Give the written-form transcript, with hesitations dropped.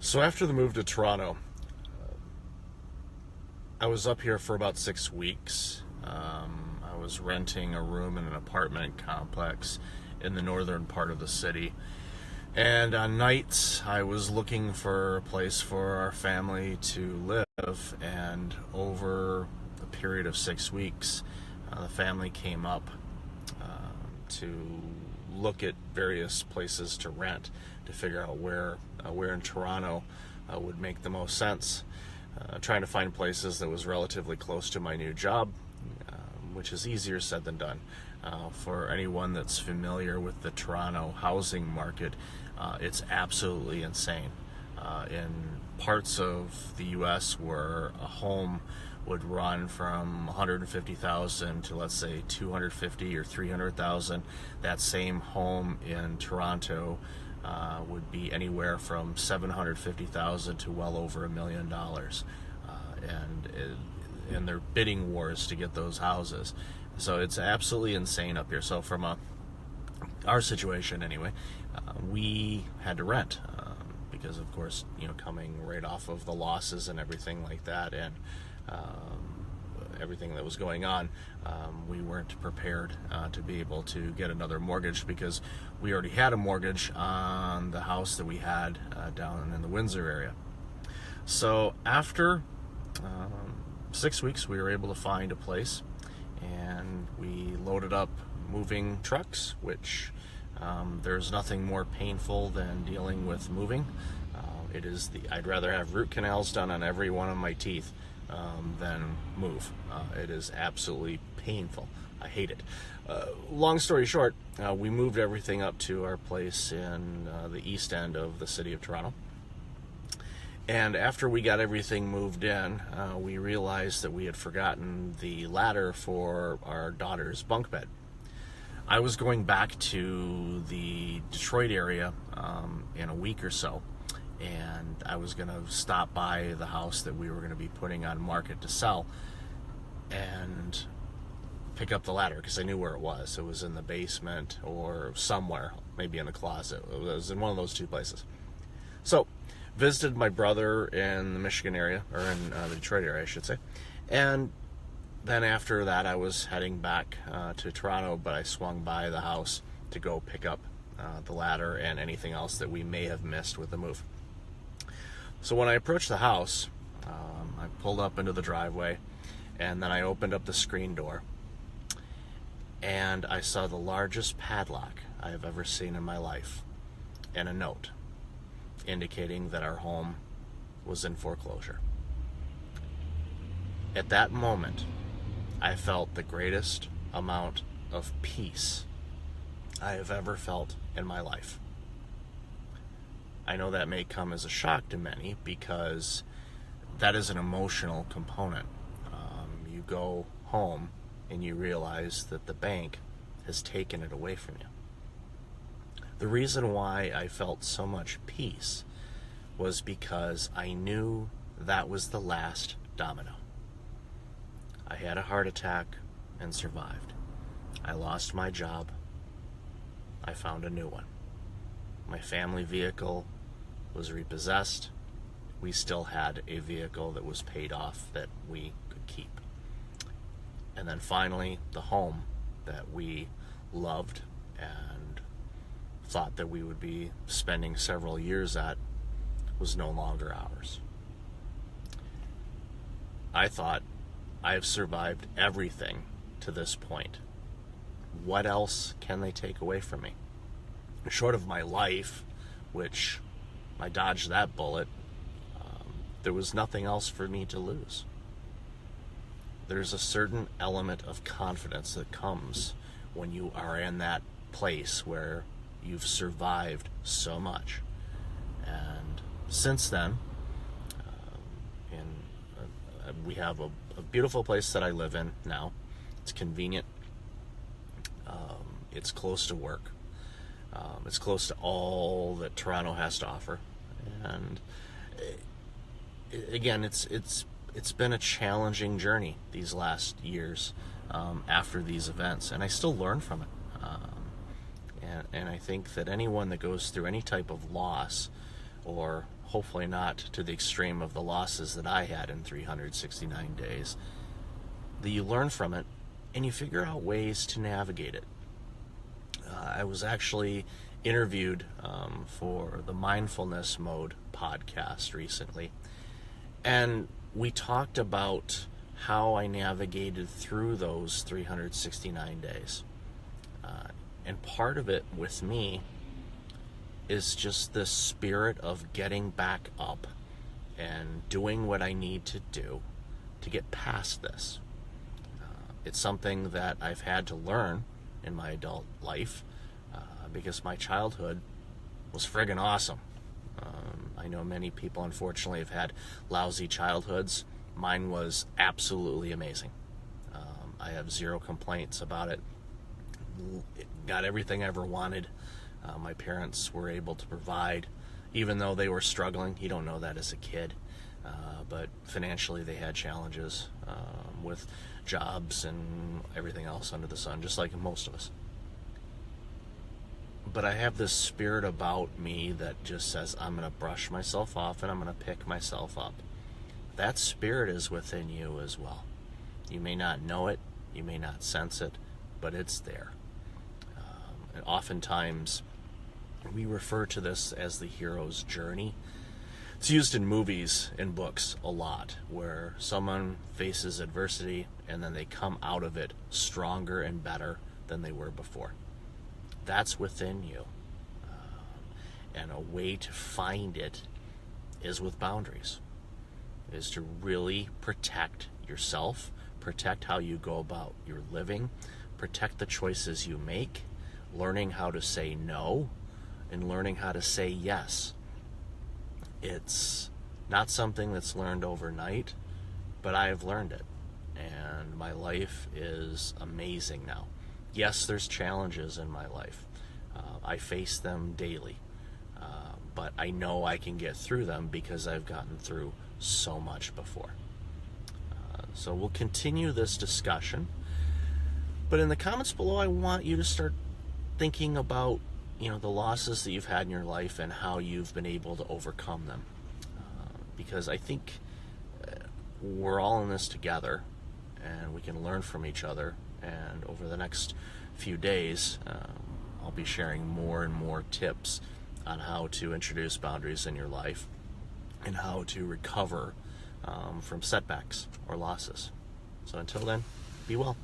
So after the move to Toronto, I was up here for about 6 weeks. I was renting a room in an apartment complex in the northern part of the city. And on nights, I was looking for a place for our family to live. And over a period of 6 weeks, the family came up to look at various places to rent to figure out where in Toronto would make the most sense. Trying to find places that was relatively close to my new job, which is easier said than done. For anyone that's familiar with the Toronto housing market, it's absolutely insane. In parts of the U.S. where a home would run from $150,000 to, let's say, $250,000 or $300,000, that same home in Toronto would be anywhere from $750,000 to well over $1 million, and they're bidding wars to get those houses. So it's absolutely insane up here. So from our situation anyway, we had to rent because, of course, coming right off of the losses and everything like that, and everything that was going on, we weren't prepared to be able to get another mortgage because we already had a mortgage on the house that we had down in the Windsor area. So after 6 weeks, we were able to find a place, and we loaded up moving trucks, which there's nothing more painful than dealing with moving. I'd rather have root canals done on every one of my teeth than move. It is absolutely painful. I hate it. Long story short, we moved everything up to our place in the east end of the city of Toronto. And after we got everything moved in, we realized that we had forgotten the ladder for our daughter's bunk bed. I was going back to the Detroit area in a week or so, and I was going to stop by the house that we were going to be putting on market to sell and pick up the ladder because I knew where it was. It was in the basement or somewhere, maybe in the closet. It was in one of those two places. So, visited my brother in the Michigan area, or in the Detroit area, I should say. And then after that, I was heading back to Toronto, but I swung by the house to go pick up the ladder and anything else that we may have missed with the move. So when I approached the house, I pulled up into the driveway, and then I opened up the screen door, and I saw the largest padlock I have ever seen in my life, and a note indicating that our home was in foreclosure. At that moment, I felt the greatest amount of peace I have ever felt in my life. I know that may come as a shock to many because that is an emotional component. You go home and you realize that the bank has taken it away from you. The reason why I felt so much peace was because I knew that was the last domino. I had a heart attack and survived. I lost my job. I found a new one. My family vehicle was repossessed. We still had a vehicle that was paid off that we could keep. And then finally, the home that we loved and thought that we would be spending several years at was no longer ours. I thought, I have survived everything to this point. What else can they take away from me? Short of my life, which I dodged that bullet, there was nothing else for me to lose. There's a certain element of confidence that comes when you are in that place where you've survived so much. And since then, we have a beautiful place that I live in now. It's convenient. It's close to work. It's close to all that Toronto has to offer. And again, it's been a challenging journey these last years after these events, and I still learn from it. And I think that anyone that goes through any type of loss or hopefully not to the extreme of the losses that I had in 369 days, that you learn from it and you figure out ways to navigate it. I was actually interviewed for the Mindfulness Mode podcast recently, and we talked about how I navigated through those 369 days. And part of it with me is just the spirit of getting back up and doing what I need to do to get past this. It's something that I've had to learn in my adult life because my childhood was friggin' awesome. I know many people, unfortunately, have had lousy childhoods. Mine was absolutely amazing. I have zero complaints about it. Got everything I ever wanted. My parents were able to provide, even though they were struggling. You don't know that as a kid. But financially they had challenges with jobs and everything else under the sun, just like most of us. But I have this spirit about me that just says, I'm going to brush myself off and I'm going to pick myself up. That spirit is within you as well. You may not know it, you may not sense it, but it's there. And oftentimes, we refer to this as the hero's journey. It's used in movies and books a lot, where someone faces adversity and then they come out of it stronger and better than they were before. That's within you. And a way to find it is with boundaries, is to really protect yourself, protect how you go about your living, protect the choices you make, learning how to say no, and learning how to say yes. It's not something that's learned overnight, but I have learned it, and my life is amazing now. Yes, there's challenges in my life. I face them daily, but I know I can get through them because I've gotten through so much before. So we'll continue this discussion, but in the comments below, I want you to start thinking about, the losses that you've had in your life and how you've been able to overcome them. Because I think we're all in this together and we can learn from each other. And over the next few days, I'll be sharing more and more tips on how to introduce boundaries in your life and how to recover from setbacks or losses. So until then, be well.